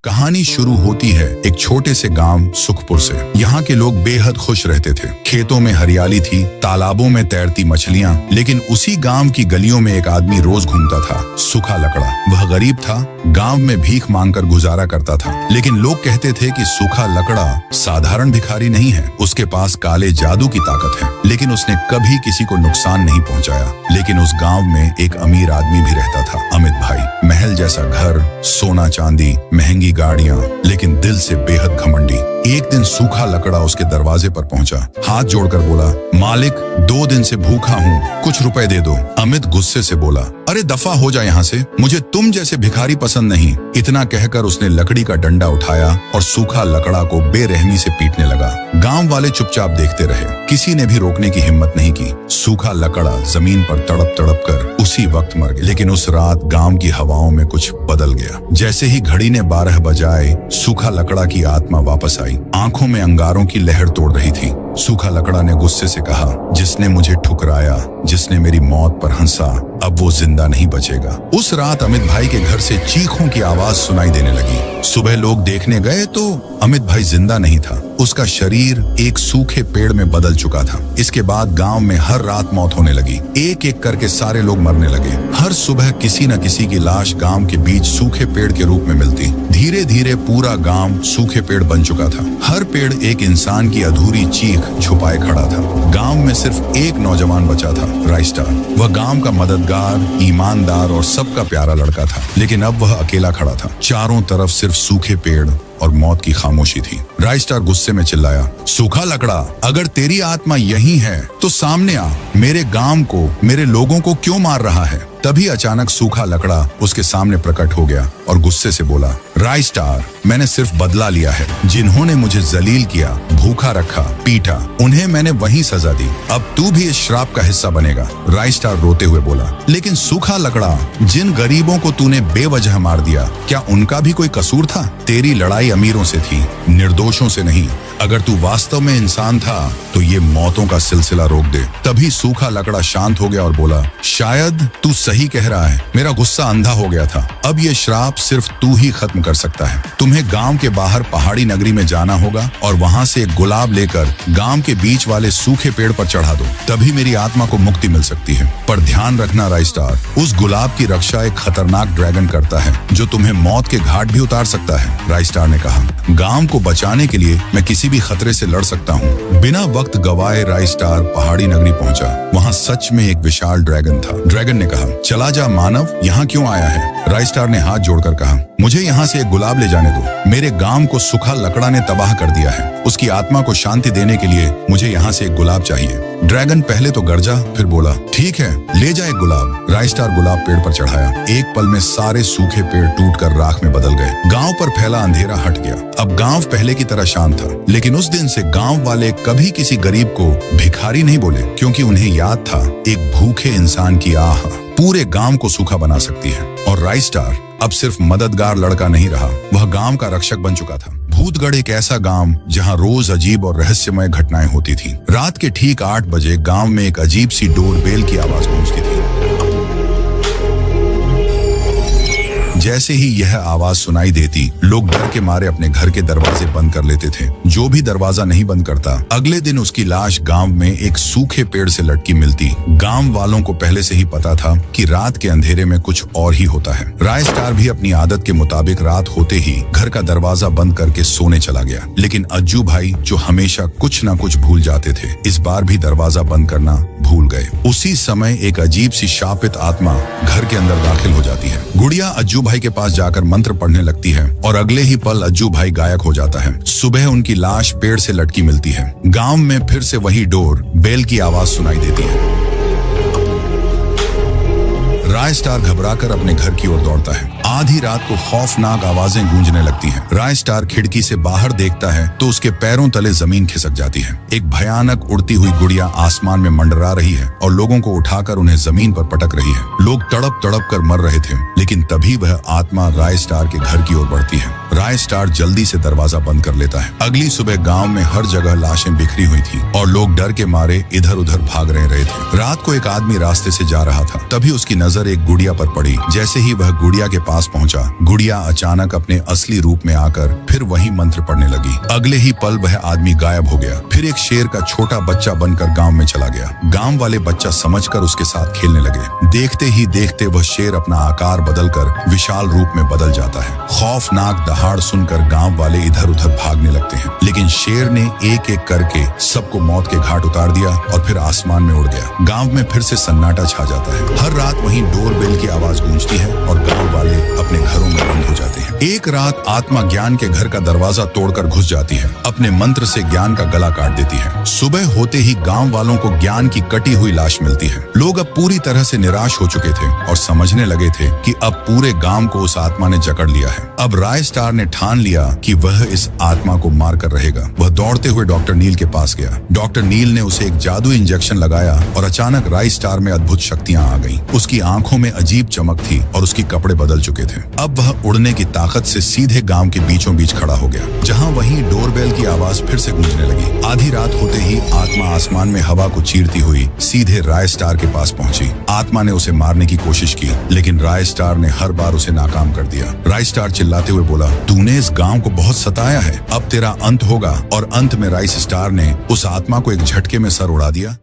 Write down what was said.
कहानी शुरू होती है एक छोटे से गांव सुखपुर से। यहाँ के लोग बेहद खुश रहते थे। खेतों में हरियाली थी, तालाबों में तैरती मछलियाँ। लेकिन उसी गांव की गलियों में एक आदमी रोज घूमता था, सूखा लकड़ा। वह गरीब था, गांव में भीख मांगकर गुजारा करता था। लेकिन लोग कहते थे कि सूखा लकड़ा साधारण भिखारी नहीं है, उसके पास काले जादू की ताकत है। लेकिन उसने कभी किसी को नुकसान नहीं पहुंचाया। लेकिन उस गांव में एक अमीर आदमी भी रहता था, अमित भाई। महल जैसा घर, सोना चांदी, महंगी गाड़ियां, लेकिन दिल से बेहद घमंडी। एक दिन सूखा लकड़ा उसके दरवाजे पर पहुंचा, हाथ जोड़कर बोला, मालिक 2 दिन से भूखा हूँ, कुछ रुपए दे दो। अमित गुस्से से बोला, अरे दफा हो जा यहाँ से, मुझे तुम जैसे भिखारी पसंद नहीं। इतना कहकर उसने लकड़ी का डंडा उठाया और सूखा लकड़ा को बेरहमी से पीटने लगा। गांव वाले चुपचाप देखते रहे, किसी ने भी रोकने की हिम्मत नहीं की। सूखा लकड़ा जमीन पर तड़प तड़प कर उसी वक्त मर गया। लेकिन उस रात गांव की हवाओं में कुछ बदल गया। जैसे ही घड़ी ने 12 बजाए, सूखा लकड़ा की आत्मा वापस आई। आंखों में अंगारों की लहर तोड़ रही थी। सूखा लकड़ा ने गुस्से से कहा, जिसने मुझे ठुकराया, जिसने मेरी मौत पर हंसा, अब वो जिंदा नहीं बचेगा। उस रात अमित भाई के घर से चीखों की आवाज सुनाई देने लगी। सुबह लोग देखने गए तो अमित भाई जिंदा नहीं था, उसका शरीर एक सूखे पेड़ में बदल चुका था। इसके बाद गांव में हर रात मौत होने लगी। एक एक करके सारे लोग मरने लगे। हर सुबह किसी न किसी की लाश गांव के बीच सूखे पेड़ के रूप में मिलती। धीरे धीरे पूरा गांव सूखे पेड़ बन चुका था। हर पेड़ एक इंसान की अधूरी चीख छुपाए खड़ा था। गांव में सिर्फ एक नौजवान बचा था, राइस्टार। वह गांव का मददगार, ईमानदार और सबका प्यारा लड़का था। लेकिन अब वह अकेला खड़ा था। चारों तरफ सिर्फ सूखे पेड़ और मौत की खामोशी थी। राइस्टार गुस्से में चिल्लाया, सूखा लकड़ा, अगर तेरी आत्मा यही है तो सामने आ। मेरे गांव को, मेरे लोगों को क्यों मार रहा है? तभी अचानक सूखा लकड़ा उसके सामने प्रकट हो गया और गुस्से से बोला, राइस्टार, मैंने सिर्फ बदला लिया है। जिन्होंने मुझे जलील किया, भूखा रखा, पीटा, उन्हें मैंने वही सजा दी। अब तू भी इस श्राप का हिस्सा बनेगा। राइस्टार रोते हुए बोला, लेकिन सूखा लकड़ा, जिन गरीबों को तूने बेवजह मार दिया, क्या उनका भी कोई कसूर था? तेरी लड़ाई अमीरों से थी, निर्दोषों से नहीं। अगर तू वास्तव में इंसान था तो ये मौतों का सिलसिला रोक दे। तभी सूखा लकड़ा शांत हो गया और बोला, शायद तू सही कह रहा है, मेरा गुस्सा अंधा हो गया था। अब ये श्राप सिर्फ तू ही खत्म कर सकता है। तुम्हें गांव के बाहर पहाड़ी नगरी में जाना होगा और वहां से एक गुलाब लेकर गांव के बीच वाले सूखे पेड़ पर चढ़ा दो, तभी मेरी आत्मा को मुक्ति मिल सकती है। पर ध्यान रखना राइस्टार, उस गुलाब की रक्षा एक खतरनाक ड्रैगन करता है जो तुम्हें मौत के घाट भी उतार सकता है। राइस्टार ने कहा, गांव को बचाने के लिए मैं किसी भी खतरे से लड़ सकता हूँ। बिना वक्त गवाए राइस्टार पहाड़ी नगरी पहुंचा। वहाँ सच में एक विशाल ड्रैगन था। ड्रैगन ने कहा, चला जा मानव, यहाँ क्यों आया है? राइस्टार ने हाथ जोड़कर कहा, मुझे यहाँ से एक गुलाब ले जाने दो। मेरे गांव को सूखा लकड़ा ने तबाह कर दिया है। उसकी आत्मा को शांति देने के लिए मुझे यहाँ से एक गुलाब चाहिए। ड्रैगन पहले तो गरजा, फिर बोला, ठीक है, ले जा एक गुलाब। राइस्टार गुलाब पेड़ पर चढ़ाया। एक पल में सारे सूखे पेड़ टूटकर राख में बदल गए। गांव पर फैला अंधेरा हट गया। अब गांव पहले की तरह शांत था। लेकिन उस दिन से गांव वाले कभी किसी गरीब को भिखारी नहीं बोले, क्योंकि उन्हें याद था, एक भूखे इंसान की आह पूरे गांव को सूखा बना सकती है। और राइस्टार अब सिर्फ मददगार लड़का नहीं रहा, वह गांव का रक्षक बन चुका था। भूतगढ़ एक ऐसा गांव जहां रोज अजीब और रहस्यमय घटनाएं होती थीं। रात के ठीक 8 बजे गांव में एक अजीब सी डोरबेल की आवाज गूंजती थी। जैसे ही यह आवाज सुनाई देती, लोग डर के मारे अपने घर के दरवाजे बंद कर लेते थे। जो भी दरवाजा नहीं बंद करता, अगले दिन उसकी लाश गांव में एक सूखे पेड़ से लटकी मिलती। गांव वालों को पहले से ही पता था कि रात के अंधेरे में कुछ और ही होता है। राइस्टार भी अपनी आदत के मुताबिक रात होते ही घर का दरवाजा बंद करके सोने चला गया। लेकिन अज्जू भाई, जो हमेशा कुछ न कुछ भूल जाते थे, इस बार भी दरवाजा बंद करना भूल गए। उसी समय एक अजीब सी शापित आत्मा घर के अंदर दाखिल हो जाती है। गुड़िया अज्जू भाई के पास जाकर मंत्र पढ़ने लगती है और अगले ही पल अज्जू भाई गायब हो जाता है। सुबह उनकी लाश पेड़ से लटकी मिलती है। गांव में फिर से वही डोर बेल की आवाज सुनाई देती है। राइस्टार घबराकर अपने घर की ओर दौड़ता है। आधी रात को खौफनाक आवाजें गूंजने लगती हैं। राइस्टार खिड़की से बाहर देखता है तो उसके पैरों तले जमीन खिसक जाती है। एक भयानक उड़ती हुई गुड़िया आसमान में मंडरा रही है और लोगों को उठाकर उन्हें जमीन पर पटक रही है। लोग तड़प तड़प कर मर रहे थे, लेकिन तभी वह आत्मा राइस्टार के घर की ओर बढ़ती है। राय स्टार जल्दी से दरवाजा बंद कर लेता है। अगली सुबह गांव में हर जगह लाशें बिखरी हुई थी और लोग डर के मारे इधर उधर भाग रहे थे। रात को एक आदमी रास्ते से जा रहा था, तभी उसकी नजर एक गुड़िया पर पड़ी। जैसे ही वह गुड़िया के पास पहुंचा, गुड़िया अचानक अपने असली रूप में आकर फिर वही मंत्र पढ़ने लगी। अगले ही पल वह आदमी गायब हो गया। फिर एक शेर का छोटा बच्चा बनकर गांव में चला गया। गांव वाले बच्चा समझकर उसके साथ खेलने लगे। देखते ही देखते वह शेर अपना आकार बदलकर विशाल रूप में बदल जाता है। खौफनाक दहाड़ सुनकर गांव वाले इधर उधर भागने लगते हैं, लेकिन शेर ने एक एक करके सबको मौत के घाट उतार दिया और फिर आसमान में उड़ गया। गांव में फिर से सन्नाटा छा जाता है। हर रात वहीं डोरबेल की आवाज गूंजती है और गांव वाले अपने घरों में बंद हो जाते हैं। एक रात आत्मा ज्ञान के घर का दरवाजा तोड़कर घुस जाती है। अपने मंत्र से ज्ञान का गला काट देती है। सुबह होते ही गांव वालों को ज्ञान की कटी हुई लाश मिलती है। लोग अब पूरी तरह से निराश हो चुके थे और समझने लगे थे कि अब पूरे गांव को उस आत्मा ने जकड़ लिया है। अब राय स्टार ने ठान लिया कि वह इस आत्मा को मार कर रहेगा। वह दौड़ते हुए डॉक्टर नील के पास गया। डॉक्टर नील ने उसे एक जादू इंजेक्शन लगाया और अचानक राय स्टार में अद्भुत शक्तियां आ गईं। उसकी आंखों में अजीब चमक थी और उसके कपड़े बदल चुके थे। अब वह उड़ने की ताकत से सीधे गांव के बीचों बीच खड़ा हो गया, जहां वहीं डोरबेल की आवाज फिर से गूंजने लगी। आधी रात होते ही आत्मा आसमान में हवा को चीरती हुई सीधे राय स्टार के पास पहुंची। आत्मा ने उसे मारने की कोशिश की, लेकिन राय स्टार ने हर बार उसे नाकाम कर दिया। राय स्टार चिल्लाते हुए बोला, तूने इस गांव को बहुत सताया है, अब तेरा अंत होगा। और अंत में राय स्टार ने उस आत्मा को एक झटके में सर उड़ा दिया।